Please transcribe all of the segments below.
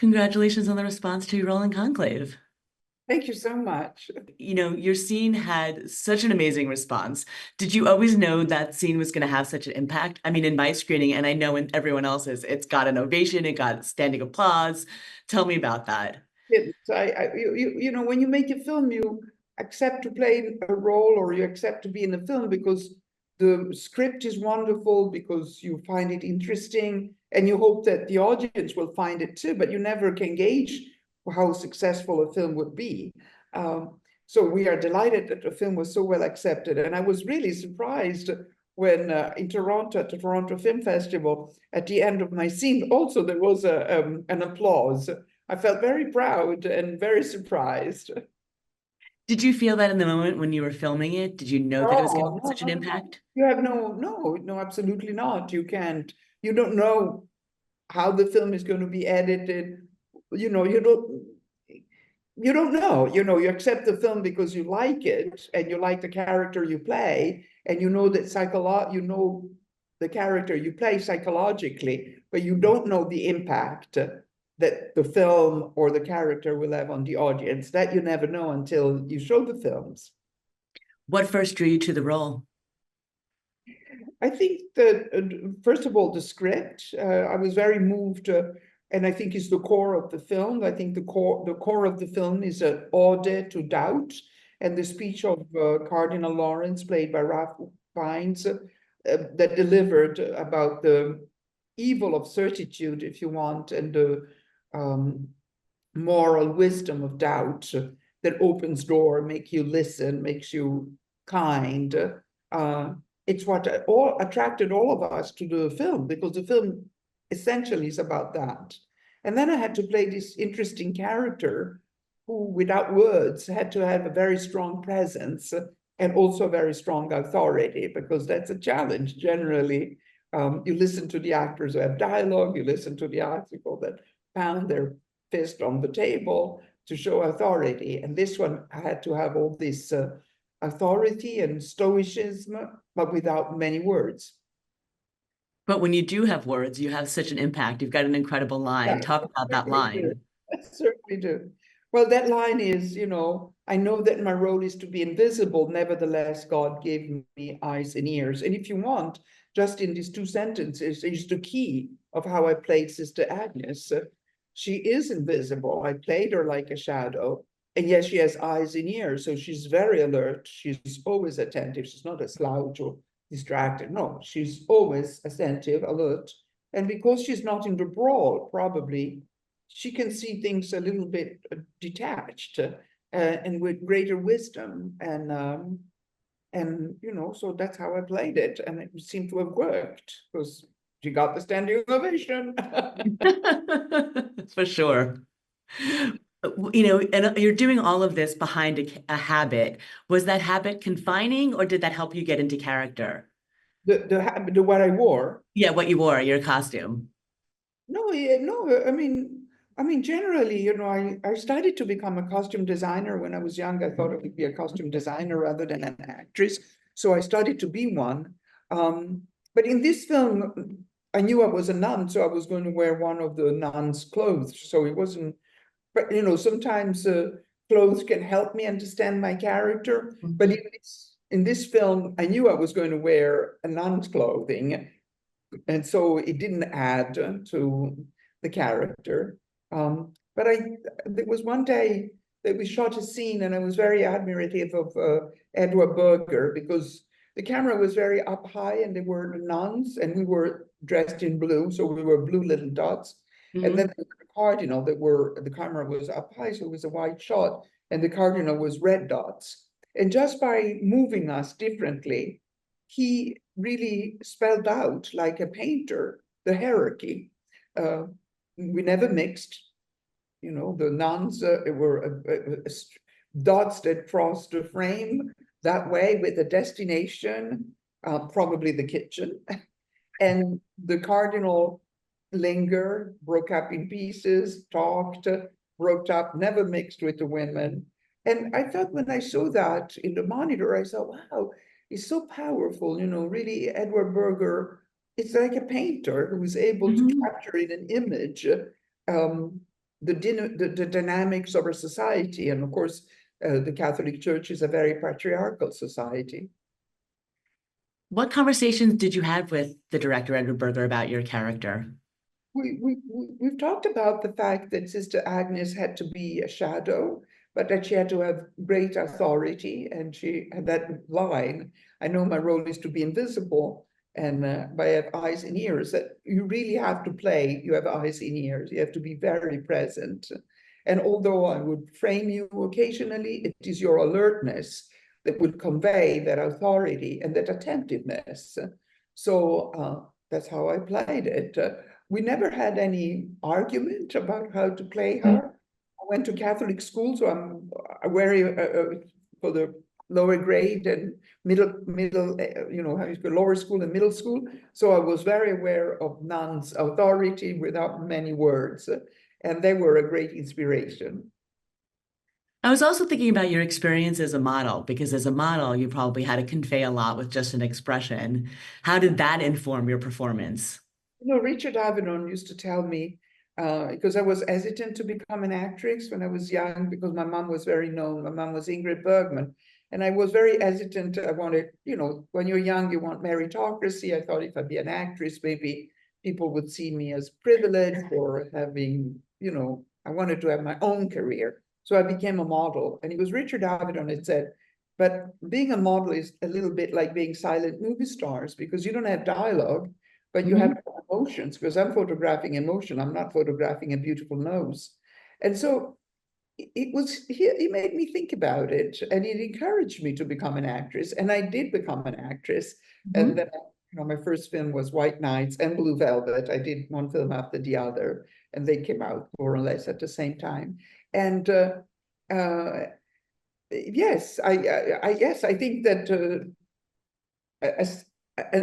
Congratulations on the response to your role in Conclave. Thank you so much. Your scene had such an amazing response. Did you always know that scene was going to have such an impact? I mean, in my screening, and I know in everyone else's, it's got an ovation, it got standing applause. Tell me about that. When you make a film, you accept to play a role or you accept to be in a film because the script is wonderful, because you find it interesting, and you hope that the audience will find it too, but you never can gauge how successful a film would be. So we are delighted that the film was so well accepted. And I was really surprised when in Toronto, at the Toronto Film Festival, at the end of my scene, also there was an applause. I felt very proud and very surprised. Did you feel that in the moment when you were filming it? Did you know that it was going to have such an impact? You have no, absolutely not. You can't. You don't know how the film is going to be edited. You don't know. You accept the film because you like it and you like the character you play, and you know that the character you play psychologically, but you don't know the impact that the film or the character will have on the audience. That you never know until you show the films. What first drew you to the role? I think that, first of all, the script, I was very moved, and I think is the core of the film. I think the core of the film is an ode to doubt, and the speech of Cardinal Lawrence, played by Ralph Fiennes, that delivered about the evil of certitude, if you want, and the moral wisdom of doubt that opens door, make you listen, makes you kind. It's what attracted all of us to the film, because the film essentially is about that. And then I had to play this interesting character who, without words, had to have a very strong presence and also very strong authority, because that's a challenge. Generally, you listen to the actors who have dialogue, you listen to the people that pound their fist on the table to show authority. And this one had to have all this authority and stoicism, but without many words. But when you do have words, you have such an impact. You've got an incredible line. Yeah, Talk about that line. I certainly do. Well, that line is, I know that my role is to be invisible. Nevertheless, God gave me eyes and ears. And if you want, just in these two sentences is the key of how I played Sister Agnes. She is invisible. I played her like a shadow. And yes, she has eyes and ears. So she's very alert. She's always attentive. She's not a slouch or distracted. No, she's always attentive, alert. And because she's not in the brawl, probably, she can see things a little bit detached and with greater wisdom. And so that's how I played it. And it seemed to have worked, because she got the standing ovation. For sure. And you're doing all of this behind a habit. Was that habit confining, or did that help you get into character? The what I wore. Yeah, what you wore, your costume. No, yeah, no. I mean, generally, I started to become a costume designer when I was young. I thought I would be a costume designer rather than an actress, so I started to be one. But in this film, I knew I was a nun, so I was going to wear one of the nun's clothes. So it wasn't. But sometimes clothes can help me understand my character. But in this film, I knew I was going to wear a nun's clothing, and so it didn't add to the character. But there was one day that we shot a scene, and I was very admirative of Edward Berger, because the camera was very up high, and there were the nuns, and we were dressed in blue, so we were blue little dots. And then the cardinal, the camera was up high, so it was a wide shot, and the cardinal was red dots. And just by moving us differently, he really spelled out, like a painter, the hierarchy. We never mixed. The nuns were dots that crossed the frame that way with a destination, probably the kitchen. And the cardinal lingered, broke up in pieces, talked, broke up, never mixed with the women. And I thought, when I saw that in the monitor, I thought, wow, it's so powerful. Really, Edward Berger, it's like a painter who was able to capture in an image the dynamics of our society. And of course, the Catholic Church is a very patriarchal society. What conversations did you have with the director, Edward Berger, about your character? We've talked about the fact that Sister Agnes had to be a shadow, but that she had to have great authority, and she had that line, I know my role is to be invisible, and but I have eyes and ears, that you really have to play, you have eyes and ears, you have to be very present. And although I would frame you occasionally, it is your alertness that would convey that authority and that attentiveness. So that's how I played it. We never had any argument about how to play her. I went to Catholic school, so I'm very for the lower grade and middle, how you go, lower school and middle school. So I was very aware of nuns' authority without many words, and they were a great inspiration. I was also thinking about your experience as a model, because as a model, you probably had to convey a lot with just an expression. How did that inform your performance? Richard Avedon used to tell me, because I was hesitant to become an actress when I was young, because my mom was very known. My mom was Ingrid Bergman. And I was very hesitant. I wanted, when you're young, you want meritocracy. I thought if I'd be an actress, maybe people would see me as privileged or having, I wanted to have my own career. So I became a model. And it was Richard Avedon that said, but being a model is a little bit like being silent movie stars, because you don't have dialogue, but you have emotions, because I'm photographing emotion. I'm not photographing a beautiful nose. And so he made me think about it, and it encouraged me to become an actress. And I did become an actress. And then, my first film was White Nights and Blue Velvet. I did one film after the other, and they came out more or less at the same time. And yes, I think that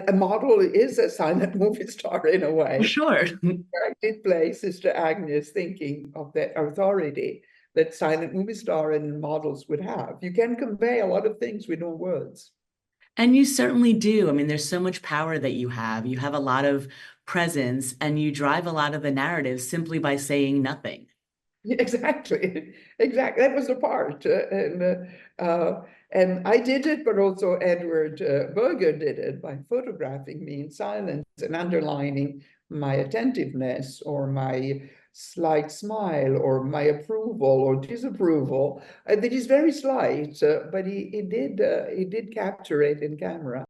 a model is a silent movie star in a way. Sure. I did play Sister Agnes, thinking of that authority that silent movie star and models would have. You can convey a lot of things with no words. And you certainly do. I mean, there's so much power that you have. You have a lot of presence, and you drive a lot of the narrative simply by saying nothing. Exactly, exactly. That was the part, and I did it, but also Edward Berger did it by photographing me in silence and underlining my attentiveness or my slight smile or my approval or disapproval. That is very slight, but he did capture it in camera.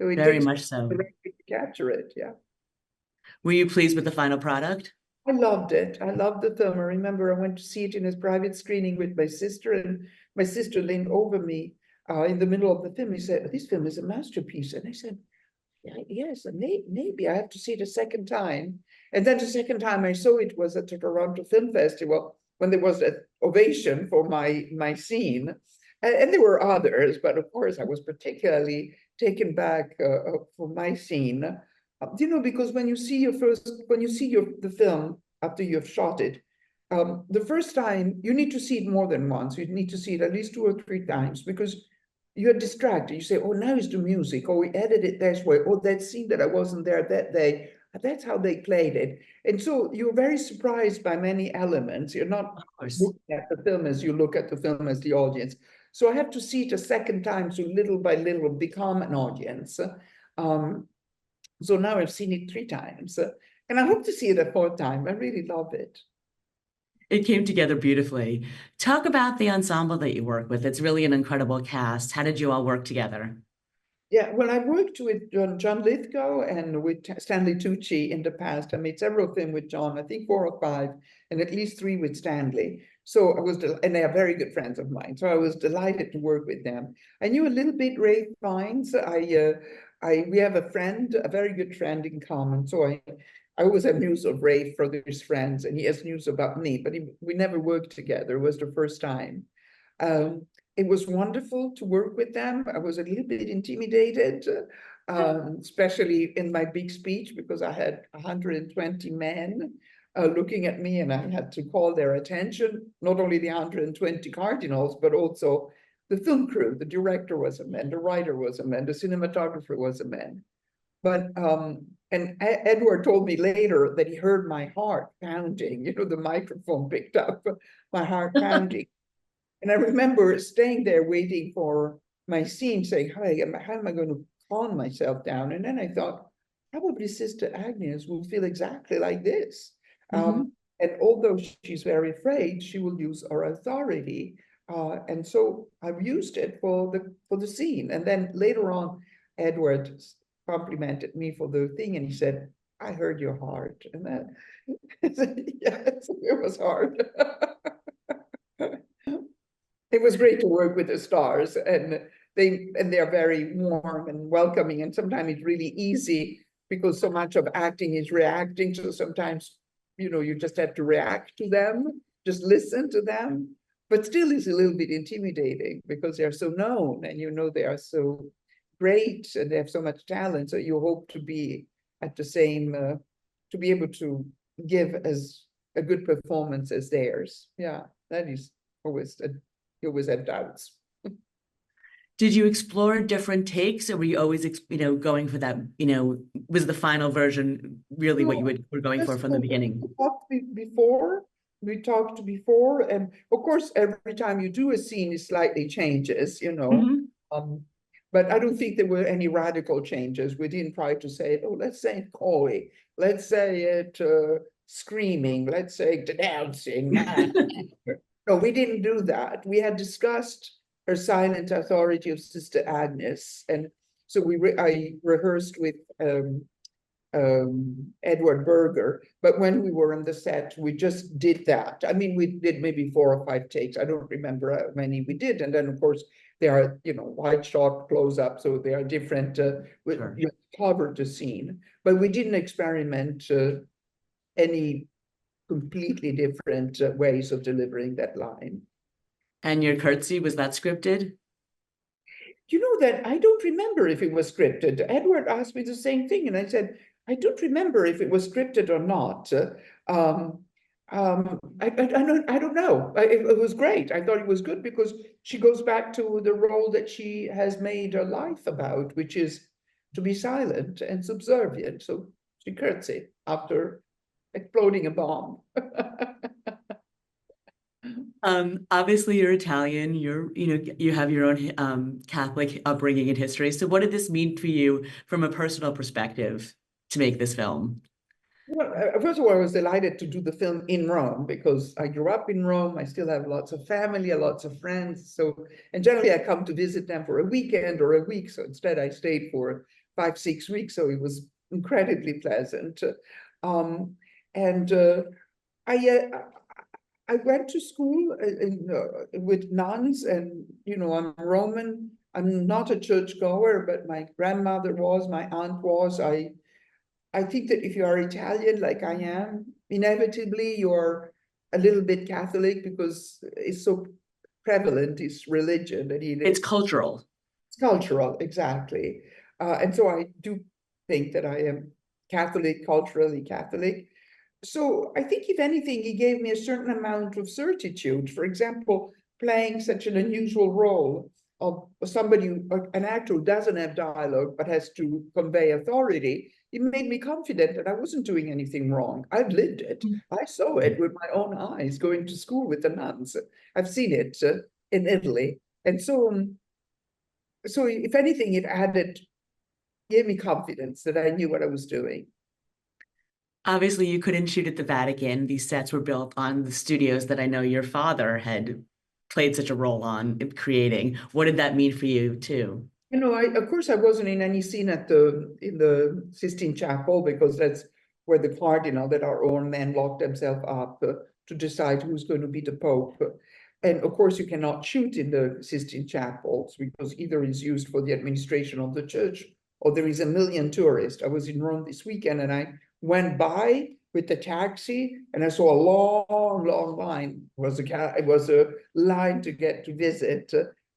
So it Very takes much so. to capture it, yeah. Were you pleased with the final product? I loved it. I loved the film. I remember I went to see it in a private screening with my sister, and my sister leaned over me in the middle of the film. He said, "This film is a masterpiece." And I said, "Yeah, yes, maybe I have to see it a second time." And then the second time I saw it was at the Toronto Film Festival, when there was an ovation for my scene. And there were others, but of course I was particularly taken back for my scene. Because when you see the film after you have shot it, the first time you need to see it more than once. You need to see it at least 2 or 3 times, because you're distracted. You say, "Oh, now is the music. Oh, we edited it this way. Oh, that scene that I wasn't there that day. That's how they played it." And so you're very surprised by many elements. You're not Of course. looking at the film as you look at the film as the audience. So I have to see it a second time to little by little become an audience. So now I've seen it 3 times, and I hope to see it a fourth time. I really love it. It came together beautifully. Talk about the ensemble that you work with. It's really an incredible cast. How did you all work together? Yeah, well, I worked with John Lithgow and with Stanley Tucci in the past. I made several films with John, I think 4 or 5, and at least 3 with Stanley. So and they are very good friends of mine. So I was delighted to work with them. I knew a little bit Ray Fiennes. We have a friend, a very good friend in common. So I always have news of Ray for his friends, and he has news about me, but we never worked together. It was the first time. it was wonderful to work with them. I was a little bit intimidated, especially in my big speech, because I had 120 men looking at me, and I had to call their attention, not only the 120 cardinals, but also the film crew. The director was a man, the writer was a man, the cinematographer was a man. But and Edward told me later that he heard my heart pounding. You know, the microphone picked up my heart pounding. And I remember staying there waiting for my scene, saying, "Hi, how am I going to calm myself down?" And then I thought, probably Sister Agnes will feel exactly like this. Mhm. And although she's very afraid, she will use her authority. And so I've used it for the scene. And then later on, Edward complimented me for the thing, and he said, "I heard your heart." And that, yes, it was hard. It was great to work with the stars, and they're very warm and welcoming, and sometimes it's really easy because so much of acting is reacting. So sometimes, you know, you just have to react to them, just listen to them, but still it's a little bit intimidating because they're so known, and you know they are so great and they have so much talent. So you hope to be at the same, to be able to give as a good performance as theirs. Yeah, that is always you always have doubts. Did you explore different takes, or were you always, going for that, was the final version really what you No, were going for just from the beginning? before. We talked before, and of course, every time you do a scene, it slightly changes, you know. Mhm. Um, but I don't think there were any radical changes. We didn't try to say, oh, let's say it coy, let's say it screaming, let's say it denouncing. No, we didn't do that. We had discussed her silent authority of Sister Agnes, and so I rehearsed with Edward Berger, but when we were on the set, we just did that. I mean, we did maybe 4 or 5 takes. I don't remember how many we did, and then of course there are, you know, wide shot, close up, so there are different. Sure. You covered the scene, but we didn't experiment any completely different ways of delivering that line. And your curtsy, was that scripted? You know that I don't remember if it was scripted. Edward asked me the same thing, and I said, I don't remember if it was scripted or not. I don't know. It was great. I thought it was good because she goes back to the role that she has made her life about, which is to be silent and subservient. So she curtsied after exploding a bomb. Obviously you're Italian, you have your own Catholic upbringing and history. So what did this mean for you from a personal perspective to make this film? Well, first of all, I was delighted to do the film in Rome because I grew up in Rome. I still have lots of family, lots of friends. So, and generally I come to visit them for a weekend or a week. So instead I stayed for 5, 6 weeks. So it was incredibly pleasant. Um, and I went to school with nuns, and you know, I'm Roman. I'm not a churchgoer, but my grandmother was, my aunt was. I think that if you are Italian, like I am, inevitably you're a little bit Catholic because it's so prevalent, it's religion, and It's cultural. it's cultural, exactly. And so I do think that I am Catholic, culturally Catholic. So I think, if anything, he gave me a certain amount of certitude. For example, playing such an unusual role of somebody, an actor who doesn't have dialogue but has to convey authority. It made me confident that I wasn't doing anything wrong. I've lived it. I saw it with my own eyes going to school with the nuns. I've seen it in Italy. And so if anything, it gave me confidence that I knew what I was doing. Obviously, you couldn't shoot at the Vatican. These sets were built on the studios that I know your father had played such a role on in creating. What did that mean for you too? You know, of course I wasn't in any scene in the Sistine Chapel because that's where the cardinal that our own men locked themselves up to decide who's going to be the Pope. And of course you cannot shoot in the Sistine Chapels because either is used for the administration of the church or there is a million tourists. I was in Rome this weekend and I went by with the taxi and I saw a long line. It was a line to get to visit.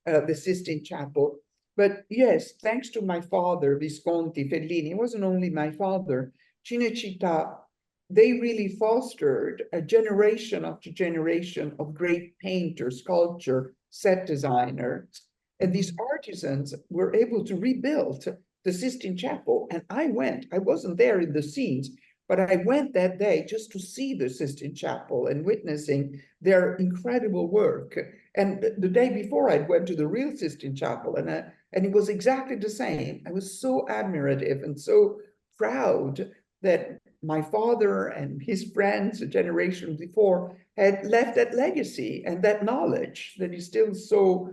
the Sistine Chapel. But yes, thanks to my father, Visconti, Fellini, it wasn't only my father, Cinecittà, they really fostered a generation after generation of great painters, sculptor, set designers. And these artisans were able to rebuild the Sistine Chapel. And I wasn't there in the scenes, but I went that day just to see the Sistine Chapel and witnessing their incredible work. And the day before, I went to the real Sistine Chapel, and it was exactly the same. I was so admirative and so proud that my father and his friends, a generation before, had left that legacy and that knowledge that is still so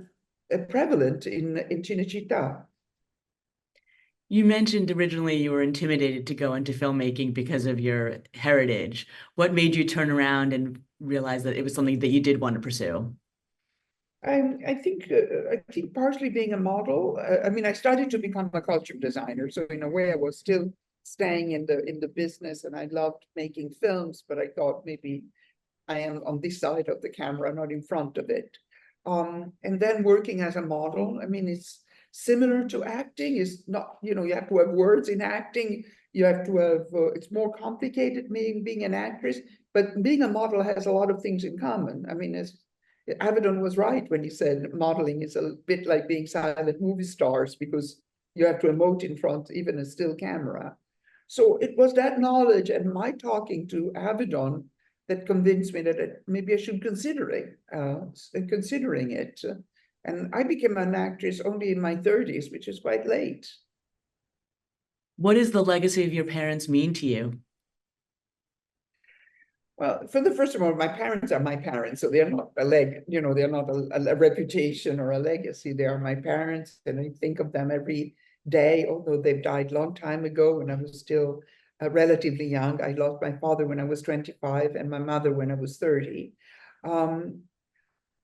prevalent in Cinecittà. You mentioned originally you were intimidated to go into filmmaking because of your heritage. What made you turn around and realize that it was something that you did want to pursue? I think partially being a model. I mean, I started to become a costume designer, so in a way, I was still staying in the business, and I loved making films. But I thought maybe I am on this side of the camera, not in front of it. And then working as a model. I mean, it's similar to acting. It's not, you know, you have to have words in acting. You have to have. It's more complicated being an actress, but being a model has a lot of things in common. I mean, as Avedon was right when he said modeling is a bit like being silent movie stars because you have to emote in front, even a still camera. So it was that knowledge and my talking to Avedon that convinced me that maybe I should considering it. And I became an actress only in my 30s, which is quite late. What does the legacy of your parents mean to you? Well, for the first of all, my parents are my parents, so they're not they're not a reputation or a legacy. They are my parents, and I think of them every day, although they've died a long time ago when I was still relatively young. I lost my father when I was 25 and my mother when I was 30. Um,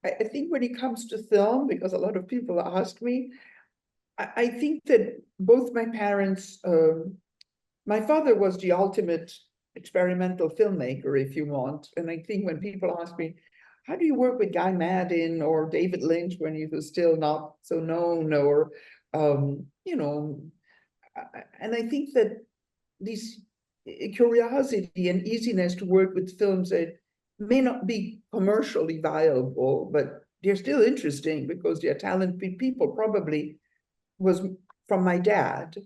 I think when it comes to film, because a lot of people ask me, I think that both my parents, my father was the ultimate experimental filmmaker, if you want. And I think when people ask me, how do you work with Guy Maddin or David Lynch when he was still not so known, or, you know, and I think that this curiosity and easiness to work with films that may not be commercially viable, but they're still interesting because they're talented people, probably was from my dad.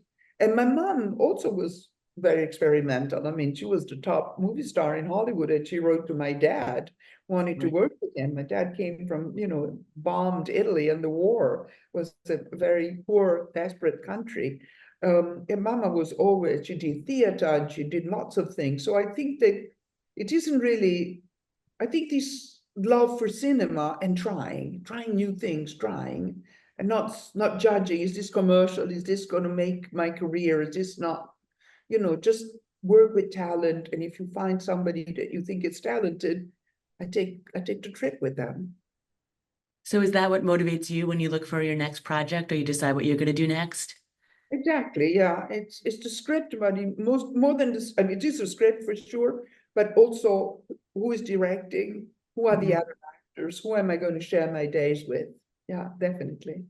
And my mom also was very experimental. I mean, she was the top movie star in Hollywood, and she wrote to my dad, wanting to Right. work with him. My dad came from, you know, bombed Italy, and the war was a very poor, desperate country. And Mama was always, she did theater and she did lots of things. So I think that it isn't really, I think this love for cinema and trying new things, trying, and not judging, is this commercial, is this going to make my career, is this not, you know, just work with talent. And if you find somebody that you think is talented, I take the trip with them. So is that what motivates you when you look for your next project or you decide what you're going to do next? Exactly, yeah. It's the script, but more than this, I mean, it is a script for sure, but also who is directing, who are the Mhm. other actors, who am I going to share my days with? Yeah, definitely.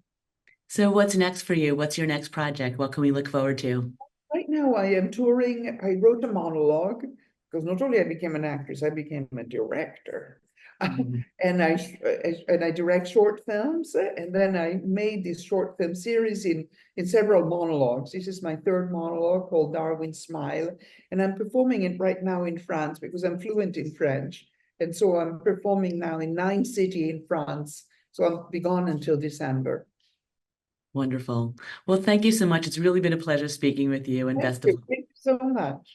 So what's next for you? What's your next project? What can we look forward to? Right now, I am touring. I wrote a monologue because not only I became an actress, I became a director. Mhm. And I direct short films, and then I made this short film series in several monologues. This is my third monologue called Darwin's Smile, and I'm performing it right now in France because I'm fluent in French, and so I'm performing now in 9 cities in France. So I'll be gone until December. Wonderful. Well, thank you so much. It's really been a pleasure speaking with you and Thank best of you. luck. Thank you so much.